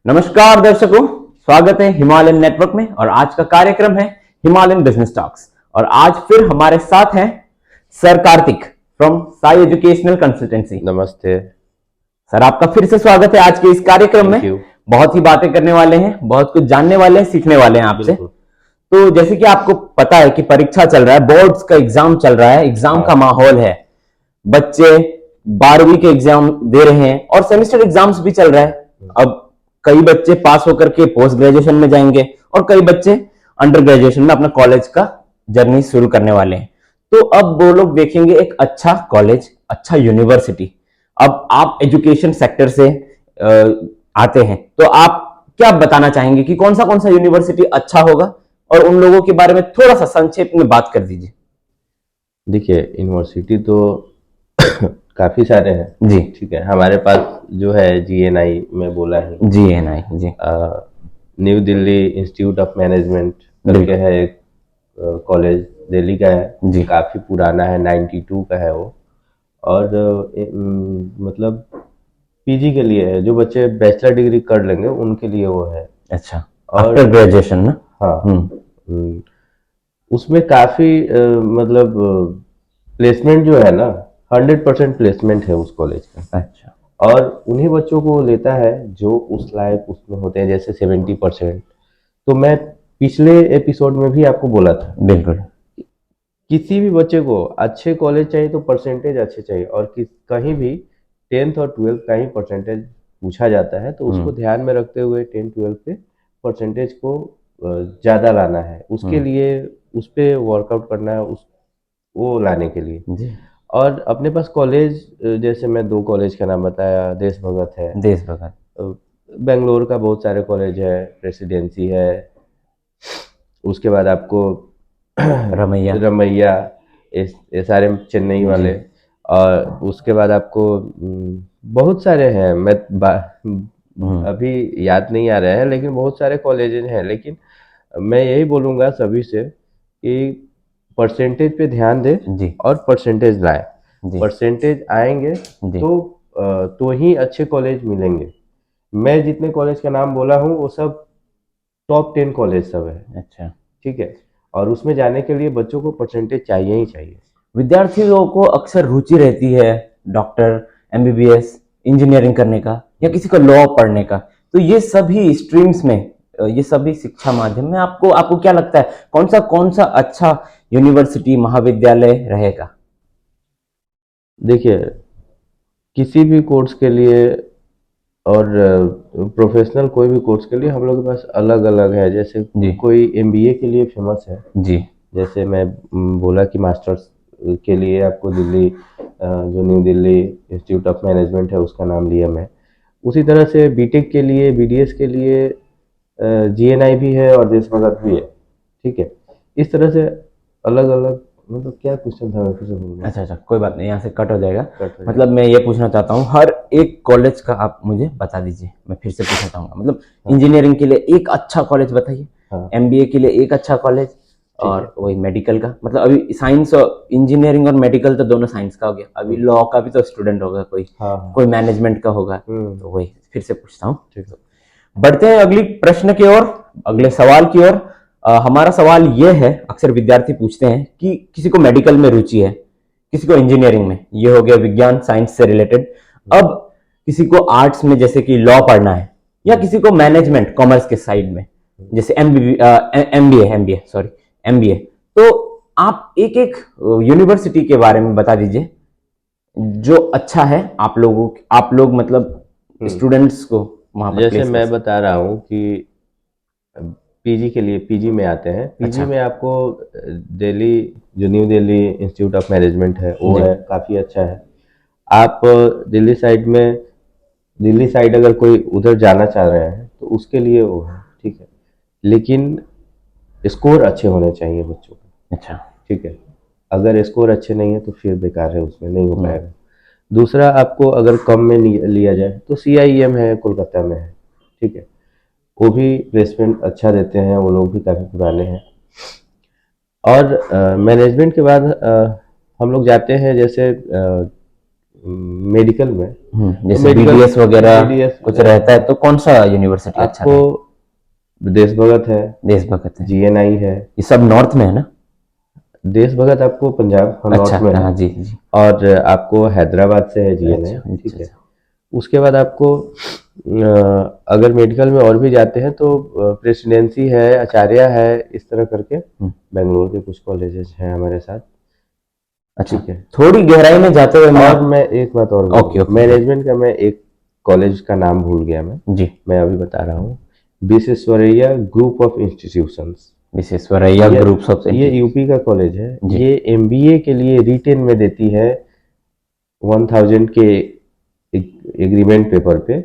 नमस्कार दर्शकों, स्वागत है हिमालयन नेटवर्क में और आज का कार्यक्रम है हिमालयन बिजनेस टॉक्स। और आज फिर हमारे साथ हैं sir Kartik from Sai educational consultancy. नमस्ते सर, आपका फिर से स्वागत है आज के इस कार्यक्रम थैंक में। यू। बहुत ही बातें करने वाले हैं, बहुत कुछ जानने वाले हैं, सीखने वाले हैं आपसे। बिल्कुल। तो जैसे कि आपको पता है कि परीक्षा चल रहा है, बोर्ड्स का एग्जाम चल रहा है, एग्जाम का माहौल है। बच्चे 12वीं के एग्जाम दे रहे हैं और सेमेस्टर एग्जाम्स भी चल रहा है। अब कई बच्चे पास होकर के पोस्ट ग्रेजुएशन में जाएंगे और कई बच्चे अंडर ग्रेजुएशन में अपना कॉलेज का जर्नी शुरू करने वाले हैं। तो अब वो लोग देखेंगे एक अच्छा कॉलेज, अच्छा यूनिवर्सिटी। अब आप एजुकेशन सेक्टर से आते हैं, तो आप क्या बताना चाहेंगे कि कौन सा यूनिवर्सिटी अच्छा होगा, और उन लोगों के बारे में थोड़ा सा संक्षेप में बात कर दीजिए। देखिए, यूनिवर्सिटी तो काफ़ी सारे हैं जी ठीक है। हमारे पास जो है जीएनआई में बोला है, जीएनआई जी, new Delhi institute of management करके है एक कॉलेज, दिल्ली का है जी। काफ़ी पुराना है, 92 का है वो। और मतलब पीजी के लिए है, जो बच्चे बैचलर डिग्री कर लेंगे उनके लिए वो है। अच्छा, और आफ्टर ग्रेजुएशन ना। हाँ, उसमें काफ़ी मतलब प्लेसमेंट जो है ना, 100% प्लेसमेंट है उस कॉलेज का। अच्छा, और उन्हीं बच्चों को लेता है जो उस लायक उसमें होते हैं, जैसे 70%। तो मैं पिछले एपिसोड में भी आपको बोला था, बिल्कुल किसी भी बच्चे को अच्छे कॉलेज चाहिए तो परसेंटेज अच्छे चाहिए। और कहीं भी 10th और 12th का ही परसेंटेज पूछा जाता है, तो उसको ध्यान में रखते हुए 10-12 पे परसेंटेज को ज़्यादा लाना है। उसके लिए उस पर वर्कआउट करना है, उस वो लाने के लिए। जी। और अपने पास कॉलेज, जैसे मैं 2 कॉलेज का नाम बताया, देश भगत है, देश भगत, बेंगलोर का बहुत सारे कॉलेज है, प्रेसिडेंसी है, उसके बाद आपको रमैया, रमैया, एसआरएम चेन्नई वाले। और उसके बाद आपको बहुत सारे हैं, अभी याद नहीं आ रहे हैं, लेकिन बहुत सारे कॉलेजेस हैं। लेकिन मैं यही बोलूँगा सभी से कि परसेंटेज पे ध्यान दें जी और परसेंटेज लाएं। जी परसेंटेज आएंगे जी। तो ही अच्छे कॉलेज मिलेंगे। मैं जितने कॉलेज का नाम बोला हूँ वो सब टॉप 10 कॉलेज सब है, अच्छा, ठीक है। और उसमें जाने के लिए बच्चों को परसेंटेज चाहिए ही चाहिए। विद्यार्थियों को अक्सर रुचि रहती है डॉक्टर, एमबीबीएस, इंजीनियरिंग करने का, या किसी को लॉ पढ़ने का। तो ये सभी स्ट्रीम्स में, ये सभी शिक्षा माध्यम में आपको आपको क्या लगता है कौन सा अच्छा यूनिवर्सिटी, महाविद्यालय रहेगा? देखिए, किसी भी कोर्स के लिए और प्रोफेशनल कोई भी कोर्स के लिए हम लोग के पास अलग अलग है। जैसे जी कोई एमबीए के लिए फेमस है, जी जैसे मैं बोला कि मास्टर्स के लिए आपको दिल्ली, जो new Delhi institute of management है उसका नाम लिया मैं। उसी तरह से बीटेक के लिए, बीडीएस के लिए जीएनआई भी है और देश भगत भी है, ठीक है। इस तरह से अलग अलग, मतलब क्या क्वेश्चन था, मैं फिर से बोलूँगा। अच्छा अच्छा, कोई बात नहीं, यहाँ से कट हो जाएगा। कट हो मतलब जाएगा। मैं ये पूछना चाहता हूँ, हर एक कॉलेज का आप मुझे बता दीजिए। मैं फिर से पूछना चाहूंगा, मतलब हाँ इंजीनियरिंग के लिए एक अच्छा कॉलेज बताइए, हाँ, एमबीए के लिए एक अच्छा कॉलेज, ठीक है। और वही मेडिकल का। मतलब अभी साइंस और इंजीनियरिंग और मेडिकल तो दोनों साइंस का हो गया, अभी लॉ का भी तो स्टूडेंट होगा कोई, हाँ हाँ, कोई मैनेजमेंट का होगा। हम्म, तो वही फिर से पूछता हूँ। ठीक है। बढ़ते हैं अगली प्रश्न की ओर, अगले सवाल की ओर। हमारा सवाल यह है, अक्सर विद्यार्थी पूछते हैं कि किसी को मेडिकल में रुचि है, किसी को इंजीनियरिंग में, ये हो गया विज्ञान साइंस से रिलेटेड। अब किसी को आर्ट्स में जैसे कि लॉ पढ़ना है, या किसी को मैनेजमेंट कॉमर्स के साइड में जैसे एमबीए सॉरी एमबीए। तो आप एक एक यूनिवर्सिटी के बारे में बता दीजिए जो अच्छा है, आप लोग मतलब हम्म, स्टूडेंट्स को वहां पर जैसे प्लेस कर मैं सकते। बता रहा हूँ कि पीजी के लिए, पीजी में आते हैं, पीजी अच्छा में आपको दिल्ली, जो new Delhi institute of management है वो जी है, काफ़ी अच्छा है। आप दिल्ली साइड में, दिल्ली साइड अगर कोई उधर जाना चाह रहे हैं तो उसके लिए वो है, ठीक है। लेकिन स्कोर अच्छे होने चाहिए बच्चों के, अच्छा ठीक है। अगर स्कोर अच्छे नहीं है तो फिर बेकार है, उसमें नहीं हो पाएगा। दूसरा, आपको अगर कम में लिया जाए तो सीआईएम है, कोलकाता में है, ठीक है। वो भी प्लेसमेंट अच्छा देते हैं, वो लोग भी काफ़ी पुराने हैं। और मैनेजमेंट के बाद हम लोग जाते हैं, जैसे मेडिकल में जैसे मेडिकल बीडीएस वगैरह BDS कुछ रहता है तो कौन सा यूनिवर्सिटी अच्छा आपको है? देशभगत है, देशभक्त है, GNI है। ये सब नॉर्थ में है ना? देशभगत आपको पंजाब अच्छा, नॉर्थ में है, हाँ जी जी। और आपको हैदराबाद से है GNI, अच्छा ठीक है। अच्छा। उसके बाद आपको अगर मेडिकल में और भी जाते हैं तो प्रेसिडेंसी है, आचार्य है, इस तरह करके बेंगलोर के कुछ कॉलेजेस हैं हमारे साथ। अच्छा, ठीक है। थोड़ी गहराई में जाते हुए और मैं एक बात और ओके ओके मैनेजमेंट का, मैं एक कॉलेज का नाम भूल गया जी। मैं अभी बता रहा हूँ। Visvesvaraya group of institutions, Visvesvaraya groups of ये यूपी का कॉलेज है। जी। ये MBA के लिए रिटेन में देती है 1000 के एग्रीमेंट पेपर पे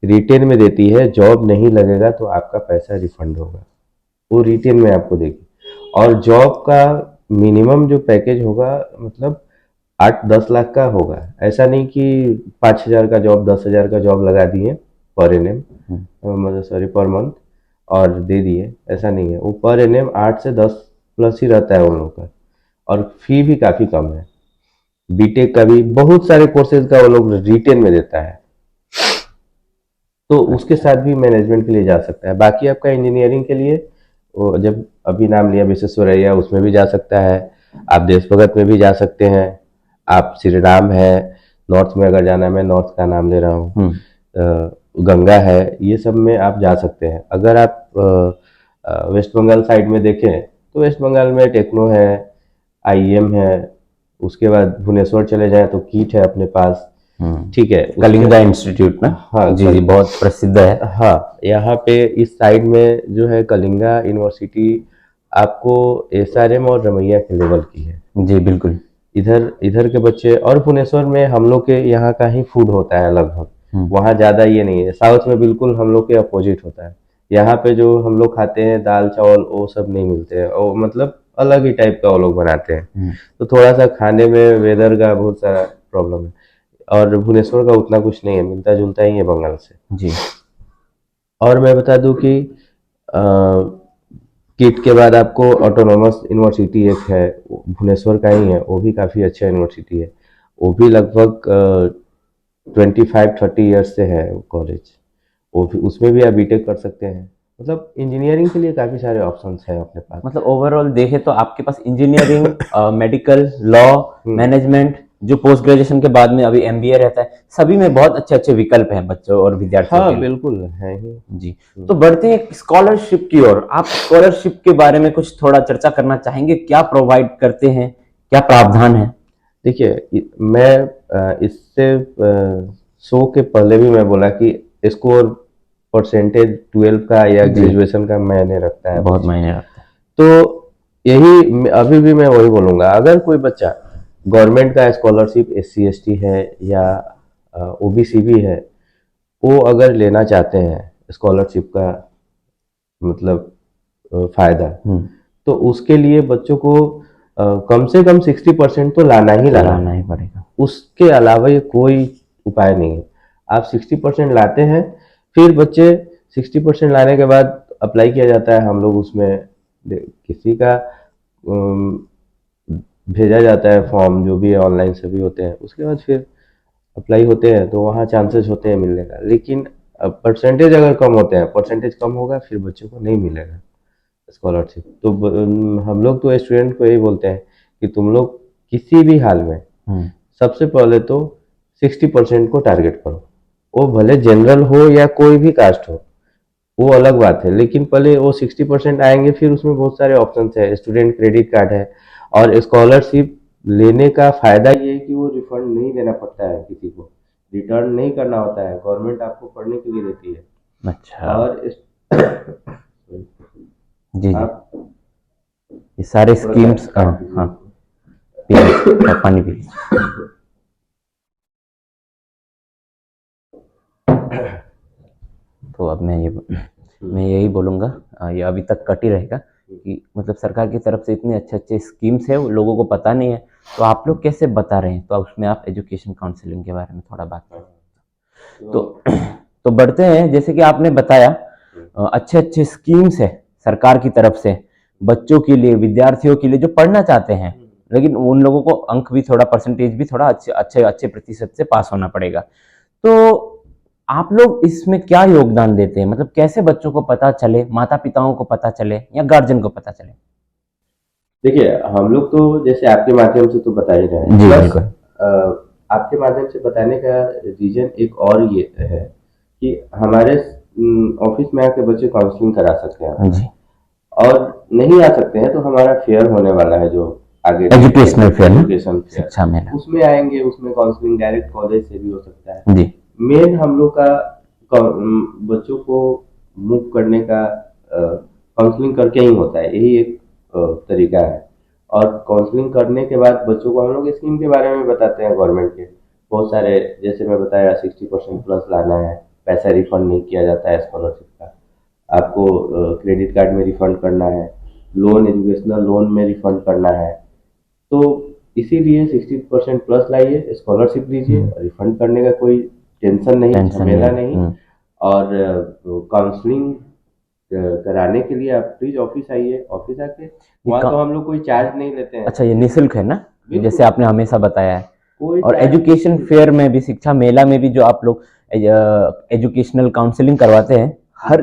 रिटेन में देती है। जॉब नहीं लगेगा तो आपका पैसा रिफंड होगा, वो रिटेन में आपको देगी। और जॉब का मिनिमम जो पैकेज होगा मतलब 8-10 लाख का होगा। ऐसा नहीं कि 5,000 का जॉब, 10,000 का जॉब लगा दिए पर एनएम, मतलब सॉरी पर मंथ, और दे दिए, ऐसा नहीं है। वो पर एनएम 8 से 10 प्लस ही रहता है उन लोगों का, और फी भी काफ़ी कम है। बीटेक का भी बहुत सारे कोर्सेज का वो लोग रिटेन में देता है, तो उसके साथ भी मैनेजमेंट के लिए जा सकता है। बाकी आपका इंजीनियरिंग के लिए वो जब अभी नाम लिया विश्वेश्वरैया, उसमें भी जा सकता है, आप देशभगत में भी जा सकते हैं, आप श्री राम है, नॉर्थ में अगर जाना है, मैं नॉर्थ का नाम ले रहा हूँ, गंगा है, ये सब में आप जा सकते हैं। अगर आप वेस्ट बंगाल साइड में देखें तो वेस्ट बंगाल में टेक्नो है, IEM है, उसके बाद भुवनेश्वर चले जाएं तो कीट है अपने पास, ठीक है। कलिंगा इंस्टीट्यूट ना? हाँ जी जी, बहुत प्रसिद्ध है। हाँ, यहाँ पे इस साइड में जो है कलिंगा यूनिवर्सिटी आपको SRM और रमैया के लेवल की है। जी बिल्कुल। इधर इधर के बच्चे, और भुवनेश्वर में हम लोग के यहाँ का ही फूड होता है लगभग, वहाँ ज़्यादा ये नहीं है। साउथ में बिल्कुल हम लोग के अपोजिट होता है। यहाँ पे जो हम लोग खाते हैं दाल चावल वो सब नहीं मिलते हैं, वो मतलब अलग ही टाइप का वो लोग बनाते हैं। तो थोड़ा सा खाने में वेदर का बहुत सारा प्रॉब्लम है, और भुवनेश्वर का उतना कुछ नहीं है, मिलता जुलता ही है बंगाल से जी। और मैं बता दूं कि किट के बाद आपको ऑटोनॉमस यूनिवर्सिटी एक है, भुवनेश्वर का ही है, वो भी काफ़ी अच्छा यूनिवर्सिटी है। वो भी लगभग 25-30 ईयर्स से है कॉलेज, वो भी, उसमें भी आप बीटेक कर सकते हैं। मतलब इंजीनियरिंग के लिए काफ़ी सारे ऑप्शंस हैं अपने पास। मतलब ओवरऑल देखें तो आपके पास इंजीनियरिंग, मेडिकल, लॉ, मैनेजमेंट, जो पोस्ट ग्रेजुएशन के बाद में अभी MBA रहता है, सभी में बहुत अच्छे अच्छे विकल्प हैं बच्चों और विद्यार्थियों के हाँ लिए। बिल्कुल है ही जी। तो बढ़ते हैं स्कॉलरशिप की ओर। आप स्कॉलरशिप के बारे में कुछ थोड़ा चर्चा करना चाहेंगे? क्या प्रोवाइड करते हैं, क्या प्रावधान है? देखिए, मैं इससे शो के पहले भी मैं बोला कि स्कोर परसेंटेज 12 का या ग्रेजुएशन का मायने रखता है, बहुत मायने रखता है। तो यही अभी भी मैं वही बोलूँगा। अगर कोई बच्चा गवर्नमेंट का स्कॉलरशिप SC ST है या OBC भी है, वो अगर लेना चाहते हैं स्कॉलरशिप का मतलब फ़ायदा, तो उसके लिए बच्चों को कम से कम 60% तो लाना ही पड़ेगा। उसके अलावा ये कोई उपाय नहीं है। आप 60% लाते हैं, फिर बच्चे 60% लाने के बाद अप्लाई किया जाता है। हम लोग उसमें किसी का भेजा जाता है फॉर्म, जो भी है ऑनलाइन सभी होते हैं, उसके बाद फिर अप्लाई होते हैं, तो वहाँ चांसेस होते हैं मिलने का। लेकिन परसेंटेज अगर कम होते हैं, परसेंटेज कम होगा, फिर बच्चों को नहीं मिलेगा स्कॉलरशिप। तो हम लोग तो स्टूडेंट को यही बोलते हैं कि तुम लोग किसी भी हाल में सबसे पहले तो 60% को टारगेट करो। वो भले जनरल हो या कोई भी कास्ट हो, वो अलग बात है, लेकिन पहले वो 60% आएंगे, फिर उसमें बहुत सारे ऑप्शन है। स्टूडेंट क्रेडिट कार्ड है, और स्कॉलरशिप लेने का फायदा ये है कि वो रिफंड नहीं देना पड़ता है, किसी को रिटर्न नहीं करना होता है, गवर्नमेंट आपको पढ़ने के लिए देती है। अच्छा। और जी जी, ये सारे स्कीम्स। हाँ, पानी पी लीजिए। तो अब मैं यही बोलूँगा, ये अभी तक कट ही रहेगा कि मतलब सरकार की तरफ से इतने अच्छे अच्छे स्कीम्स है, वो लोगों को पता नहीं है, तो आप लोग कैसे बता रहे हैं? तो उसमें आप एजुकेशन काउंसलिंग के बारे में थोड़ा बात करें। तो बढ़ते हैं, जैसे कि आपने बताया अच्छे अच्छे स्कीम्स है सरकार की तरफ से बच्चों के लिए, विद्यार्थियों के लिए जो पढ़ना चाहते हैं लेकिन उन लोगों को अंक भी थोड़ा, परसेंटेज भी थोड़ा अच्छे प्रतिशत से पास होना पड़ेगा। तो आप लोग इसमें क्या योगदान देते हैं, मतलब कैसे बच्चों को पता चले, माता पिताओं को पता चले या गार्जियन को पता चले? देखिए, हम लोग तो जैसे आपके माध्यम से तो बता ही रहे हैं। जी प्लस बिल्कुल। आपके माध्यम से बताने का रीजन एक और ये है कि हमारे ऑफिस में आके बच्चे काउंसलिंग करा सकते हैं जी। और नहीं आ सकते हैं तो हमारा फेयर होने वाला है जो आगे एजुकेशनल फेयर, एजुकेशन फेयर, शिक्षा मेला, उसमें आएंगे। उसमें काउंसलिंग डायरेक्ट कॉलेज से भी हो सकता है। जी। मेन हम लोग का बच्चों को मूव करने का काउंसलिंग करके ही होता है, यही एक तरीका है। और काउंसलिंग करने के बाद बच्चों को हम लोग स्कीम के बारे में बताते हैं गवर्नमेंट के बहुत सारे, जैसे मैं बताया 60% प्लस लाना है, पैसा रिफंड नहीं किया जाता है स्कॉलरशिप का, आपको क्रेडिट कार्ड में रिफंड करना है, लोन एजुकेशनल लोन में रिफंड करना है। तो इसीलिए 60% प्लस लाइए, स्कॉलरशिप लीजिए, रिफंड करने का कोई टेंशन नहीं, झमेला नहीं। और काउंसलिंग कराने के लिए आप प्लीज ऑफिस आइए, ऑफिस आके वहाँ तो हम लोग कोई चार्ज नहीं लेते हैं। अच्छा, ये निःशुल्क है ना, जैसे आपने हमेशा बताया है। और चार्ज एजुकेशन फेयर में भी, शिक्षा मेला में भी जो आप लोग एजुकेशनल काउंसलिंग करवाते हैं, हर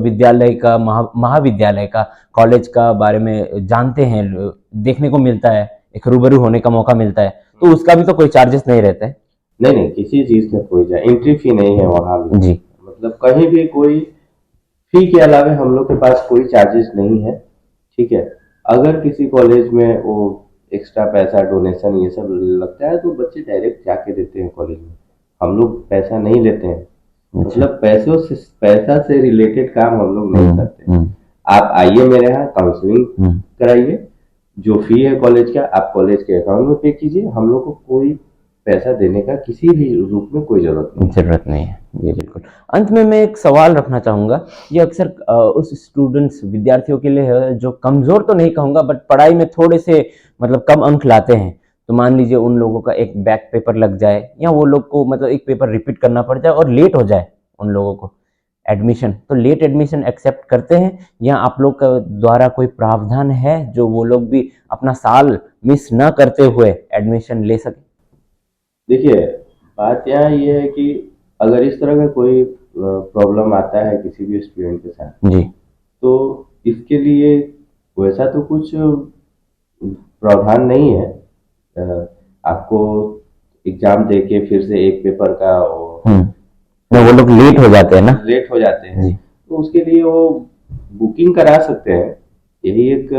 विद्यालय का, महाविद्यालय का, कॉलेज का बारे में जानते हैं, देखने को मिलता है, एक रूबरू होने का मौका मिलता है, तो उसका भी तो कोई चार्जेस नहीं रहता है? नहीं, किसी चीज का कोई एंट्री फी नहीं है वहाँ भी जी। मतलब कहीं भी कोई फी के अलावा हम लोग के पास कोई चार्जेस नहीं है। ठीक है, अगर किसी कॉलेज में वो एक्स्ट्रा पैसा डोनेशन ये सब लगता है तो बच्चे डायरेक्ट जाके देते हैं कॉलेज में, हम लोग पैसा नहीं लेते हैं। मतलब पैसा से रिलेटेड काम हम लोग नहीं करते। आप आइए मेरे यहाँ, काउंसलिंग कराइए, जो फी है कॉलेज का आप कॉलेज के अकाउंट में पे कीजिए, हम लोग को कोई पैसा देने का किसी भी रूप में कोई जरूरत नहीं है। ये बिल्कुल। अंत में मैं एक सवाल रखना चाहूँगा, ये अक्सर उस स्टूडेंट्स, विद्यार्थियों के लिए है जो कमज़ोर तो नहीं कहूँगा, बट पढ़ाई में थोड़े से मतलब कम अंक लाते हैं। तो मान लीजिए उन लोगों का एक बैक पेपर लग जाए, या वो लोग को मतलब एक पेपर रिपीट करना पड़ जाए और लेट हो जाए उन लोगों को एडमिशन, तो लेट एडमिशन एक्सेप्ट करते हैं, या आप लोग का द्वारा कोई प्रावधान है जो वो लोग भी अपना साल मिस न करते हुए एडमिशन ले सके? देखिए, बात यहाँ ये है कि अगर इस तरह का कोई प्रॉब्लम आता है किसी भी स्टूडेंट के साथ जी, तो इसके लिए वैसा तो कुछ प्रावधान नहीं है। आपको एग्जाम दे के फिर से एक पेपर का वो लोग लेट हो जाते हैं ना, लेट हो जाते हैं, तो उसके लिए वो बुकिंग करा सकते हैं, यही एक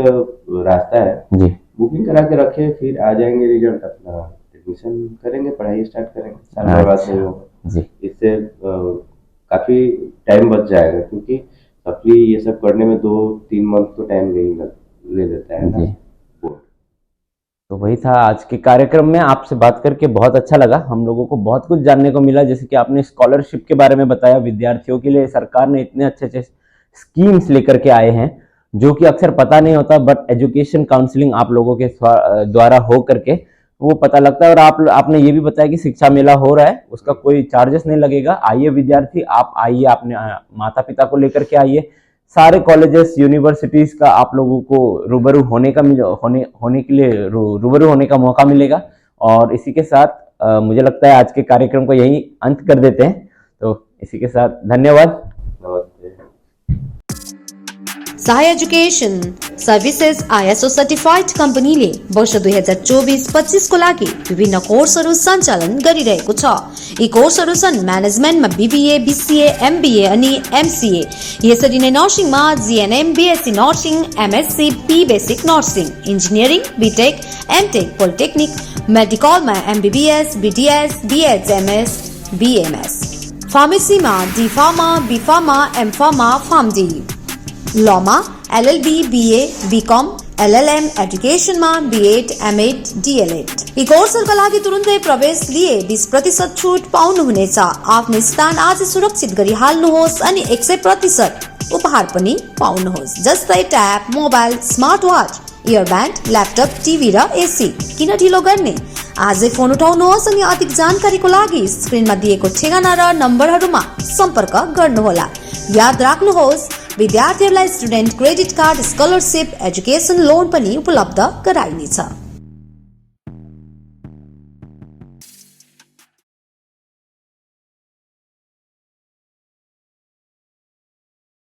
रास्ता है जी। बुकिंग करा के रखे, फिर आ जाएंगे रिजल्ट, अपना एडमिशन करेंगे, पढ़ाई स्टार्ट करेंगे, साल बर्बाद नहीं होगा जी। इससे काफी टाइम बच जाएगा, क्योंकि सप्ली ये सब करने में 2-3 मंथ तो टाइम ले लेता है ना। तो वही था आज के कार्यक्रम में, आपसे बात करके बहुत अच्छा लगा, हम लोगों को बहुत कुछ जानने को मिला। जैसे कि आपने स्कॉलरशिप के बारे में बताया, विद्यार्थियों के लिए सरकार ने इतने अच्छे अच्छे स्कीम्स लेकर के आए हैं जो कि अक्सर पता नहीं होता, बट एजुकेशन काउंसलिंग आप लोगों के द्वारा हो करके वो पता लगता है। और आपने ये भी बताया कि शिक्षा मेला हो रहा है, उसका कोई चार्जेस नहीं लगेगा। आइए विद्यार्थी, आप आइए, अपने माता पिता को लेकर के आइए। सारे कॉलेजेस, यूनिवर्सिटीज का आप लोगों को रूबरू होने के लिए रूबरू होने का मौका मिलेगा। और इसी के साथ मुझे लगता है आज के कार्यक्रम को यही अंत कर देते हैं। तो इसी के साथ धन्यवाद। Sai education services ISO certified कम्पनीले वर्ष 2024-25 को लागि विभिन्न कोर्सहरू सञ्चालन गरिरहेको छ। यी कोर्सहरू छन् म्यानेजमेन्टमा BBA, BCA, MBA अनि MCA। यसरी नै नर्सिङमा GNM, BSc nursing, MSc, B basic nursing, engineering, BTech, MTech, polytechnic, मेडिकलमा MBBS, BDS, BHMS, BMS, फार्मेसीमा D Pharma, B Pharma, M Pharma, PharmD, लॉमा LLB, BA, BCom, LLM, एजुकेशनमा B.Ed, M.Ed, D.El.Ed। यी कोर्सहरूका लागि तुरुन्तै प्रवेश लिए 20% छुट पाउनुहुनेछ। आफ्नो स्थान आज सुरक्षित गरिहाल्नुहोस् अनि 100% उपहार पनि पाउनुहोस्, जस्तै tab, mobile, smart watch, earband, laptop, TV र AC। किन ढिलो गर्ने? आजै फोन उठाउनुहोस् अनि अधिक जानकारीको लागि स्क्रिनमा दिएको ठेगाना र नम्बरहरूमा सम्पर्क गर्नुहोला। याद राख्नुहोस्, विद्यार्थीहरूलाई student credit card, scholarship, education loan पनि उपलब्ध गराइनेछ।